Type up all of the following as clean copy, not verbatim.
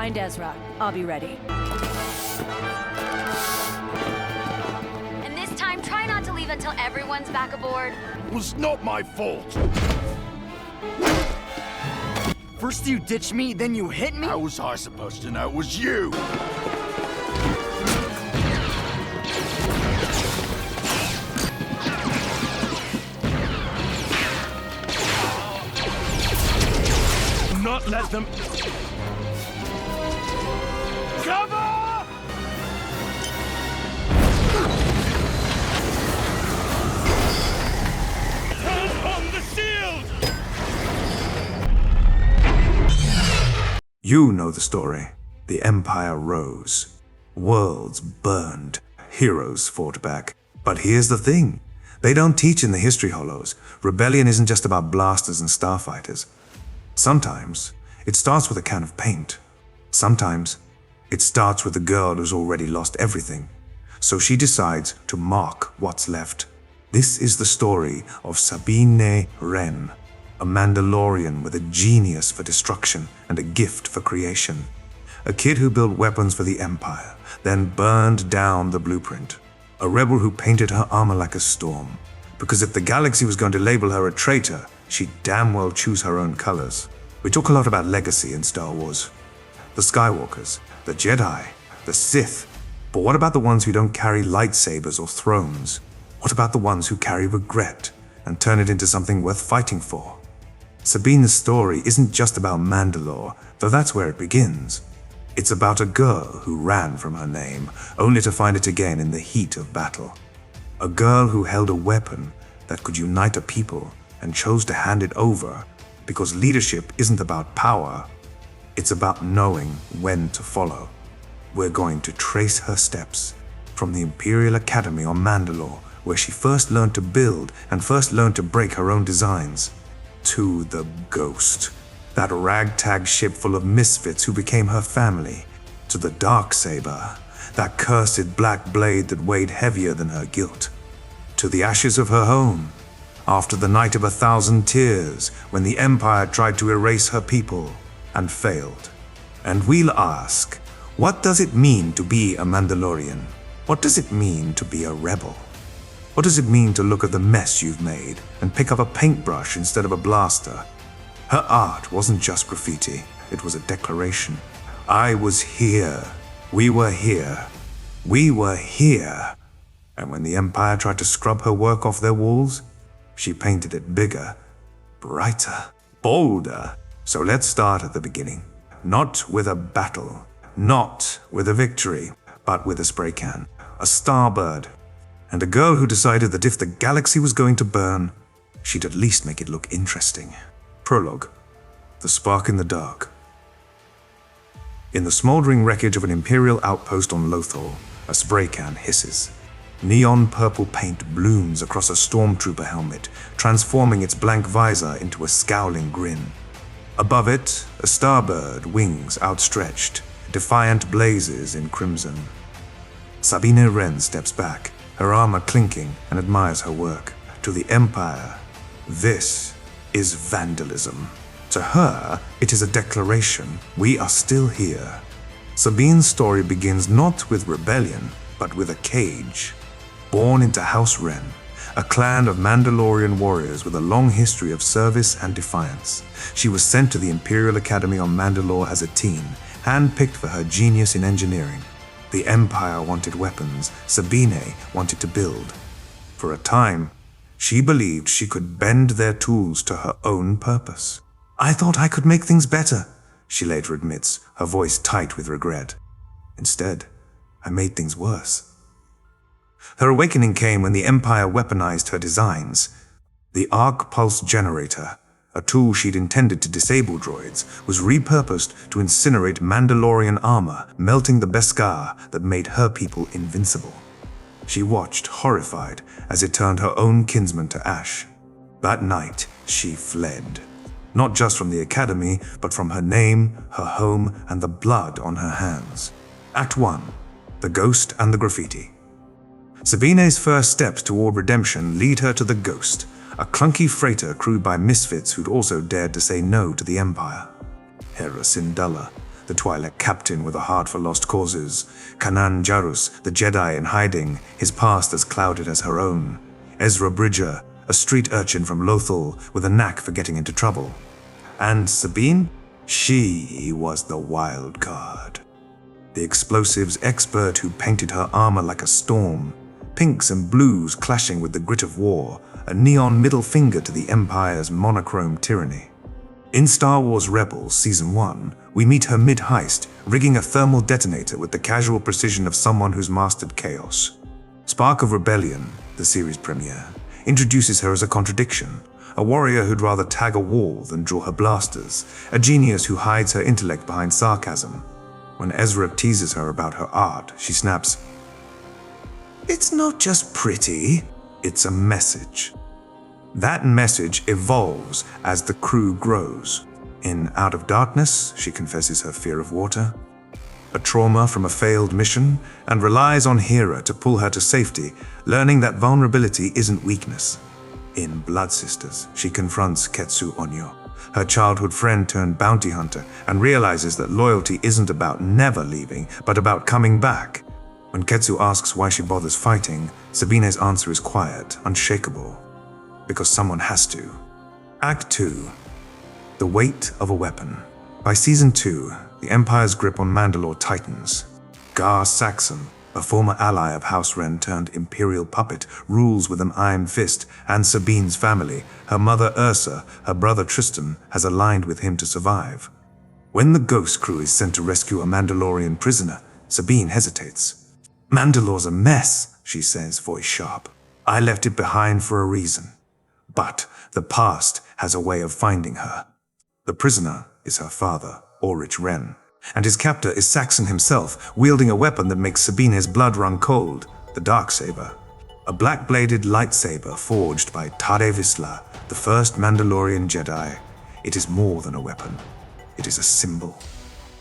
Find Ezra. I'll be ready. And this time, try not to leave until everyone's back aboard. It was not my fault. First you ditch me, then you hit me? How was I supposed to know it was you? Not let them... Cover! Turn on the shield! You know the story. The Empire rose. Worlds burned. Heroes fought back. But here's the thing. They don't teach in the history hollows. Rebellion isn't just about blasters and starfighters. Sometimes, it starts with a can of paint. Sometimes, it starts with a girl who's already lost everything. So she decides to mark what's left. This is the story of Sabine Wren, a Mandalorian with a genius for destruction and a gift for creation. A kid who built weapons for the Empire, then burned down the blueprint. A rebel who painted her armor like a storm. Because if the galaxy was going to label her a traitor, she'd damn well choose her own colors. We talk a lot about legacy in Star Wars. The Skywalkers, the Jedi, the Sith. But what about the ones who don't carry lightsabers or thrones? What about the ones who carry regret and turn it into something worth fighting for? Sabine's story isn't just about Mandalore, though that's where it begins. It's about a girl who ran from her name, only to find it again in the heat of battle. A girl who held a weapon that could unite a people and chose to hand it over because leadership isn't about power, it's about knowing when to follow. We're going to trace her steps from the Imperial Academy on Mandalore, where she first learned to build and first learned to break her own designs, to the Ghost, that ragtag ship full of misfits who became her family, to the Darksaber, that cursed black blade that weighed heavier than her guilt, to the ashes of her home, after the Night of 1,000 Tears, when the Empire tried to erase her people and failed. And we'll ask, what does it mean to be a Mandalorian? What does it mean to be a rebel? What does it mean to look at the mess you've made and pick up a paintbrush instead of a blaster? Her art wasn't just graffiti, it was a declaration. I was here. We were here. We were here. And when the Empire tried to scrub her work off their walls, she painted it bigger, brighter, bolder. So let's start at the beginning. Not with a battle, not with a victory, but with a spray can, a starbird, and a girl who decided that if the galaxy was going to burn, she'd at least make it look interesting. Prologue. The Spark in the Dark. In the smoldering wreckage of an Imperial outpost on Lothal, a spray can hisses. Neon purple paint blooms across a stormtrooper helmet, transforming its blank visor into a scowling grin. Above it, a starbird, wings outstretched, defiant blazes in crimson. Sabine Wren steps back, her armor clinking, and admires her work. To the Empire, this is vandalism. To her, it is a declaration, we are still here. Sabine's story begins not with rebellion, but with a cage. Born into House Wren, a clan of Mandalorian warriors with a long history of service and defiance, she was sent to the Imperial Academy on Mandalore as a teen, handpicked for her genius in engineering. The Empire wanted weapons, Sabine wanted to build. For a time, she believed she could bend their tools to her own purpose. I thought I could make things better, she later admits, her voice tight with regret. Instead, I made things worse. Her awakening came when the Empire weaponized her designs. The Arc Pulse Generator, a tool she'd intended to disable droids, was repurposed to incinerate Mandalorian armor, melting the Beskar that made her people invincible. She watched, horrified, as it turned her own kinsmen to ash. That night, she fled. Not just from the Academy, but from her name, her home, and the blood on her hands. Act 1. The Ghost and the Graffiti. Sabine's first steps toward redemption lead her to the Ghost, a clunky freighter crewed by misfits who'd also dared to say no to the Empire. Hera Syndulla, the Twi'lek captain with a heart for lost causes, Kanan Jarrus, the Jedi in hiding, his past as clouded as her own, Ezra Bridger, a street urchin from Lothal with a knack for getting into trouble. And Sabine? She was the wild card. The explosives expert who painted her armor like a storm, pinks and blues clashing with the grit of war, a neon middle finger to the Empire's monochrome tyranny. In Star Wars Rebels Season 1, we meet her mid-heist, rigging a thermal detonator with the casual precision of someone who's mastered chaos. Spark of Rebellion, the series premiere, introduces her as a contradiction, a warrior who'd rather tag a wall than draw her blasters, a genius who hides her intellect behind sarcasm. When Ezra teases her about her art, she snaps, "It's not just pretty, it's a message." That message evolves as the crew grows. In Out of Darkness, she confesses her fear of water, a trauma from a failed mission, and relies on Hera to pull her to safety, learning that vulnerability isn't weakness. In Blood Sisters, she confronts Ketsu Onyo, her childhood friend turned bounty hunter, and realizes that loyalty isn't about never leaving, but about coming back. When Ketsu asks why she bothers fighting, Sabine's answer is quiet, unshakable. Because someone has to. Act 2. The Weight of a Weapon. By Season 2, the Empire's grip on Mandalore tightens. Gar Saxon, a former ally of House Wren turned Imperial puppet, rules with an iron fist, and Sabine's family, her mother Ursa, her brother Tristan, has aligned with him to survive. When the Ghost Crew is sent to rescue a Mandalorian prisoner, Sabine hesitates. "Mandalore's a mess," she says, voice sharp. "I left it behind for a reason." But the past has a way of finding her. The prisoner is her father, Orich Wren, and his captor is Saxon himself, wielding a weapon that makes Sabine's blood run cold, the Darksaber. A black-bladed lightsaber forged by Tade Vizsla, the first Mandalorian Jedi. It is more than a weapon. It is a symbol.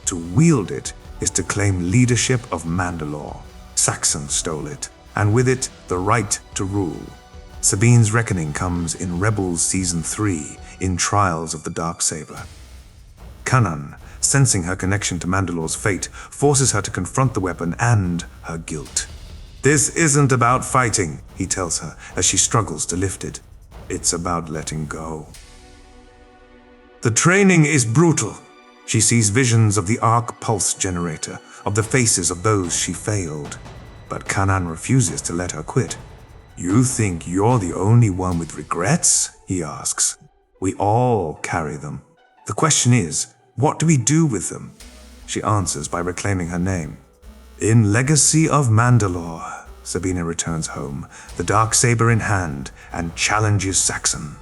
To wield it is to claim leadership of Mandalore. Saxon stole it, and with it, the right to rule. Sabine's reckoning comes in Rebels Season 3, in Trials of the Darksaber. Kanan, sensing her connection to Mandalore's fate, forces her to confront the weapon and her guilt. "This isn't about fighting," he tells her as she struggles to lift it. "It's about letting go." The training is brutal. She sees visions of the arc pulse generator, of the faces of those she failed. But Kanan refuses to let her quit. "You think you're the only one with regrets?" he asks. "We all carry them. The question is, what do we do with them?" She answers by reclaiming her name. In Legacy of Mandalore, Sabine returns home, the Darksaber in hand, and challenges Saxon.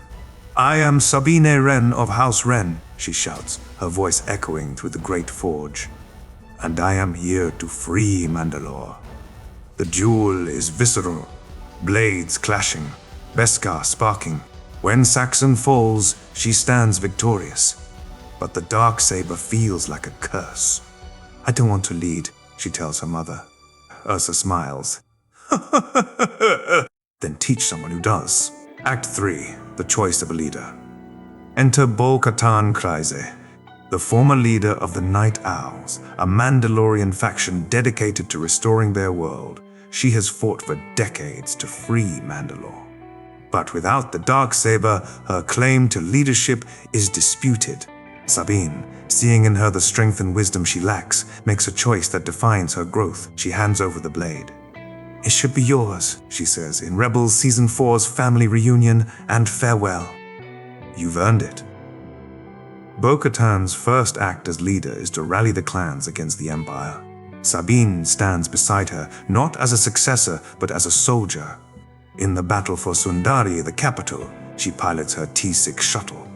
"I am Sabine Wren of House Wren," she shouts, her voice echoing through the Great Forge. "And I am here to free Mandalore." The duel is visceral. Blades clashing, Beskar sparking. When Saxon falls, she stands victorious. But the Darksaber feels like a curse. "I don't want to lead," she tells her mother. Ursa smiles. "Then teach someone who does." Act 3. The Choice of a Leader. Enter Bo-Katan Kryze, the former leader of the Night Owls, a Mandalorian faction dedicated to restoring their world. She has fought for decades to free Mandalore. But without the Darksaber, her claim to leadership is disputed. Sabine, seeing in her the strength and wisdom she lacks, makes a choice that defines her growth. She hands over the blade. "It should be yours," she says in Rebels Season 4's family reunion and farewell. "You've earned it." Bo-Katan's first act as leader is to rally the clans against the Empire. Sabine stands beside her, not as a successor, but as a soldier. In the battle for Sundari, the capital, she pilots her T-6 shuttle,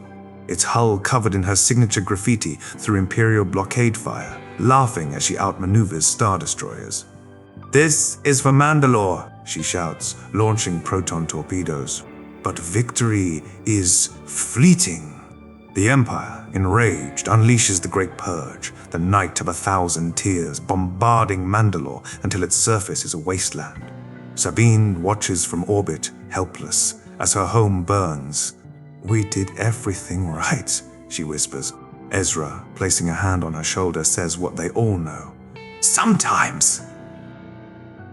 its hull covered in her signature graffiti through Imperial blockade fire, laughing as she outmaneuvers Star Destroyers. "This is for Mandalore," she shouts, launching proton torpedoes. But victory is fleeting. The Empire, enraged, unleashes the Great Purge, the night of 1,000 tears, bombarding Mandalore until its surface is a wasteland. Sabine watches from orbit, helpless, as her home burns. "We did everything right," she whispers. Ezra, placing a hand on her shoulder, says what they all know. Sometimes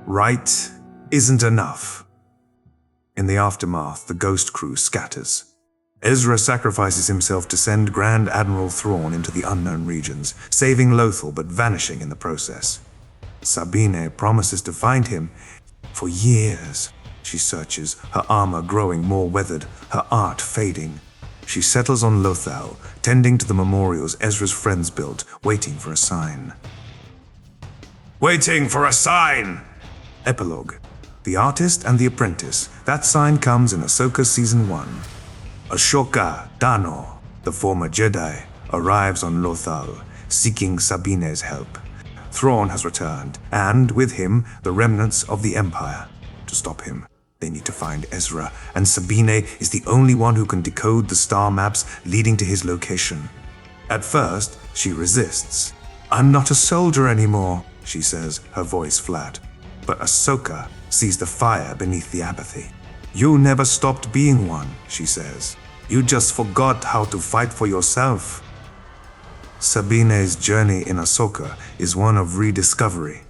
right isn't enough. In the aftermath, the Ghost Crew scatters. Ezra sacrifices himself to send Grand Admiral Thrawn into the unknown regions, saving Lothal but vanishing in the process. Sabine promises to find him. For years, she searches, her armor growing more weathered, her art fading. She settles on Lothal, tending to the memorials Ezra's friends built, waiting for a sign. Waiting for a sign! Epilogue. The Artist and the Apprentice. That sign comes in Ahsoka Season 1. Ashoka Tano, the former Jedi, arrives on Lothal, seeking Sabine's help. Thrawn has returned, and with him, the remnants of the Empire. To stop him, they need to find Ezra, and Sabine is the only one who can decode the star maps leading to his location. At first, she resists. "I'm not a soldier anymore," she says, her voice flat. But Ahsoka sees the fire beneath the apathy. "You never stopped being one," she says. "You just forgot how to fight for yourself." Sabine's journey in Ahsoka is one of rediscovery.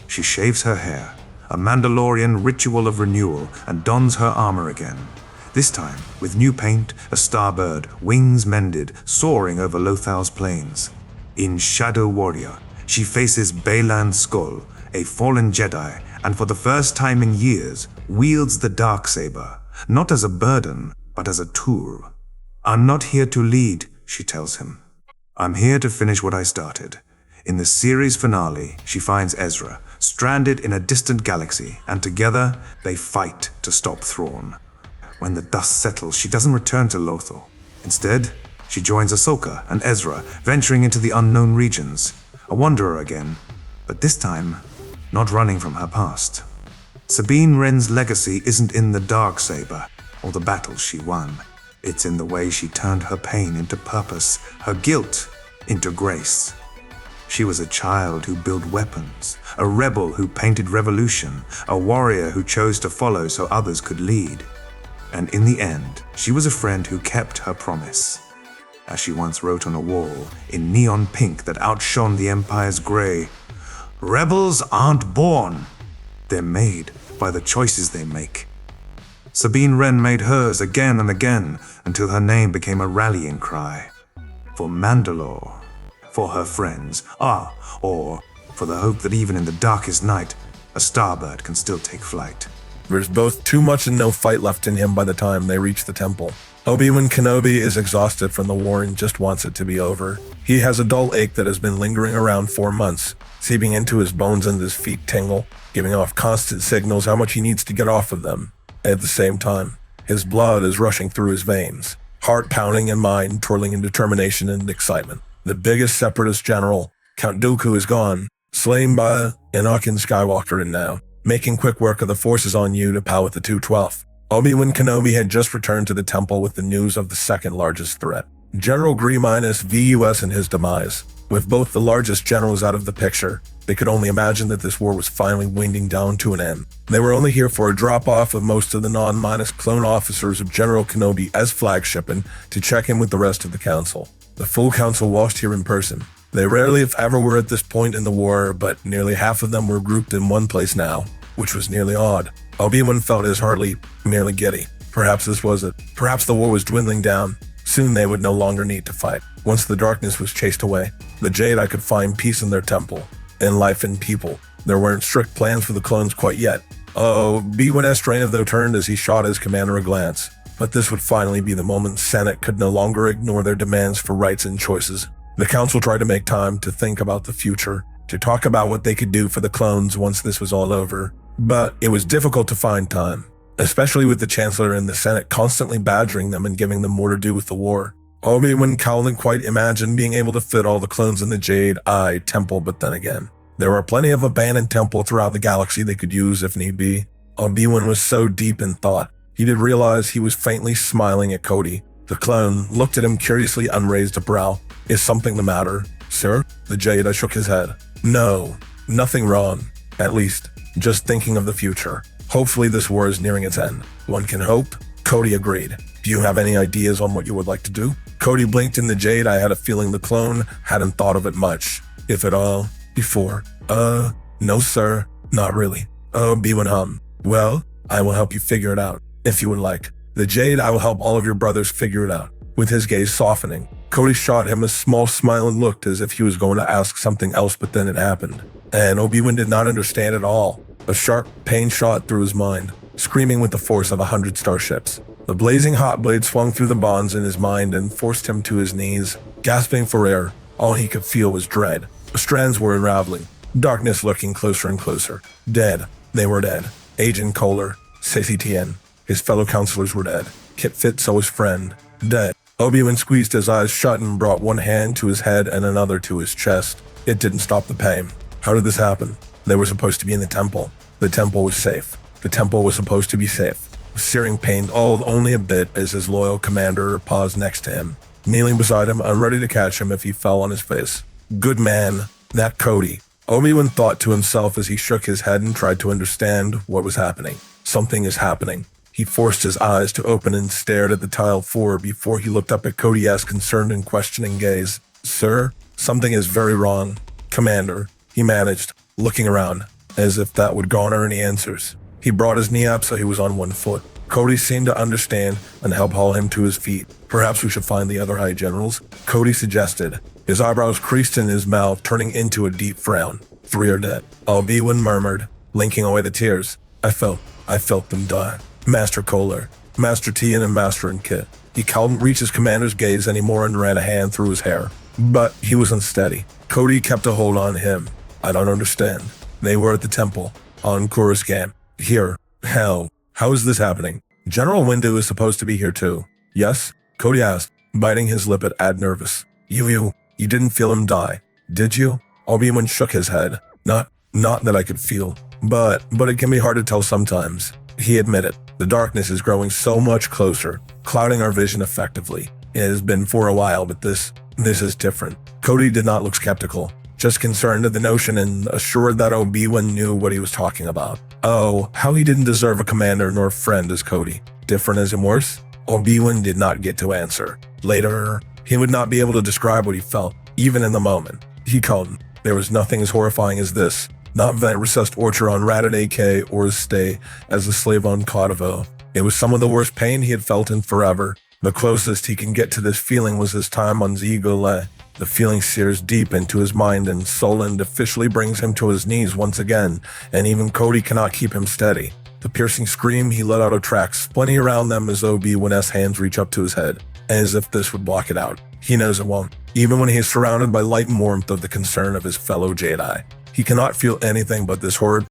She shaves her hair, a Mandalorian ritual of renewal, and dons her armor again. This time, with new paint, a starbird, wings mended, soaring over Lothal's plains. In Shadow Warrior, she faces Baylan Skoll, a fallen Jedi, and for the first time in years, wields the Darksaber, not as a burden, but as a tool. "I'm not here to lead," she tells him. "I'm here to finish what I started." In the series finale, she finds Ezra, stranded in a distant galaxy, and together, they fight to stop Thrawn. When the dust settles, she doesn't return to Lothal. Instead, she joins Ahsoka and Ezra, venturing into the unknown regions. A wanderer again, but this time, not running from her past. Sabine Wren's legacy isn't in the Darksaber or the battles she won. It's in the way she turned her pain into purpose, her guilt into grace. She was a child who built weapons, a rebel who painted revolution, a warrior who chose to follow so others could lead. And in the end, she was a friend who kept her promise. As she once wrote on a wall, in neon pink that outshone the Empire's gray, "Rebels aren't born. They're made by the choices they make." Sabine Wren made hers again and again until her name became a rallying cry. For Mandalore, for her friends, or for the hope that even in the darkest night, a starbird can still take flight. There's both too much and no fight left in him by the time they reach the temple. Obi-Wan Kenobi is exhausted from the war and just wants it to be over. He has a dull ache that has been lingering around 4 months, seeping into his bones and his feet tingle, giving off constant signals how much he needs to get off of them. At the same time, his blood is rushing through his veins, heart pounding and mind twirling in determination and excitement. The biggest separatist general, Count Dooku, is gone, slain by Anakin Skywalker, and now making quick work of the forces on you to power the 212th. Obi-Wan Kenobi had just returned to the temple with the news of the second largest threat, General Grievous VUS and his demise. With both the largest generals out of the picture, they could only imagine that this war was finally winding down to an end. They were only here for a drop-off of most of the non-minus clone officers of General Kenobi as flagship and to check in with the rest of the council. The full council washed here in person. They rarely if ever were at this point in the war, but nearly half of them were grouped in one place now, which was nearly odd. Obi-Wan felt his heart leap, nearly giddy. Perhaps this was it. Perhaps the war was dwindling down. Soon they would no longer need to fight. Once the darkness was chased away, the Jedi could find peace in their temple, in life and people. There weren't strict plans for the clones quite yet. Obi-Wan Estrain though turned as he shot his commander a glance. But this would finally be the moment Senate could no longer ignore their demands for rights and choices. The council tried to make time to think about the future, to talk about what they could do for the clones once this was all over. But it was difficult to find time, especially with the Chancellor and the Senate constantly badgering them and giving them more to do with the war. Obi-Wan couldn't quite imagine being able to fit all the clones in the Jade Eye Temple, but then again, there were plenty of abandoned temples throughout the galaxy they could use if need be. Obi-Wan was so deep in thought, he did realize he was faintly smiling at Cody. The clone looked at him curiously, unraised a brow. "Is something the matter, sir?" The Jedi shook his head. "No, nothing wrong. At least, just thinking of the future. Hopefully this war is nearing its end. One can hope." Cody agreed. "Do you have any ideas on what you would like to do?" Cody blinked in the Jade. I had a feeling the clone hadn't thought of it much, if at all, before. No sir, not really. Obi-Wan hum. Well, I will help you figure it out, if you would like. The Jade, I will help all of your brothers figure it out. With his gaze softening, Cody shot him a small smile and looked as if he was going to ask something else, but then it happened. And Obi-Wan did not understand at all. A sharp pain shot through his mind, screaming with the force of 100 starships. The blazing hot blade swung through the bonds in his mind and forced him to his knees. Gasping for air, all he could feel was dread. The strands were unraveling, darkness lurking closer and closer. Dead. They were dead. Agent Kohler, Ceci Tien, his fellow counselors were dead. Kit Fisto, his friend, dead. Obi-Wan squeezed his eyes shut and brought one hand to his head and another to his chest. It didn't stop the pain. How did this happen? They were supposed to be in the temple. The temple was safe. The temple was supposed to be safe. Searing pain only a bit as his loyal commander paused next to him, kneeling beside him, unready to catch him if he fell on his face. Good man, that Cody. Obi-Wan thought to himself as he shook his head and tried to understand what was happening. Something is happening. He forced his eyes to open and stared at the tile floor before he looked up at Cody's concerned and questioning gaze. Sir, something is very wrong. Commander, he managed, looking around, as if that would garner any answers. He brought his knee up so he was on one foot. Cody seemed to understand and help haul him to his feet. Perhaps we should find the other high generals, Cody suggested. His eyebrows creased in his mouth, turning into a deep frown. 3 are dead. Obi-Wan murmured, blinking away the tears. I felt them die. Master Kohler, Master Tien, and Master and Kit. He couldn't reach his commander's gaze anymore and ran a hand through his hair. But he was unsteady. Cody kept a hold on him. I don't understand. They were at the temple, on Coruscant. Here. Hell. How is this happening? General Windu is supposed to be here too. Yes? Cody asked, biting his lip at Ad nervous. You didn't feel him die, did you? Obi-Wan shook his head. Not that I could feel. But it can be hard to tell sometimes. He admitted, the darkness is growing so much closer, clouding our vision effectively. It has been for a while, but this is different. Cody did not look skeptical, just concerned at the notion and assured that Obi-Wan knew what he was talking about. Oh, how he didn't deserve a commander nor friend as Cody. Different as in worse? Obi-Wan did not get to answer. Later, he would not be able to describe what he felt, even in the moment. He called. There was nothing as horrifying as this. Not that recessed torture on Radin AK or his stay as a slave on Kosovo. It was some of the worst pain he had felt in forever. The closest he can get to this feeling was his time on Zigole. The feeling sears deep into his mind and soul and officially brings him to his knees once again, and even Cody cannot keep him steady. The piercing scream he let out attracts plenty around them as Obi-Wan's hands reach up to his head, as if this would block it out. He knows it won't, even when he is surrounded by light and warmth of the concern of his fellow Jedi. He cannot feel anything but this horrid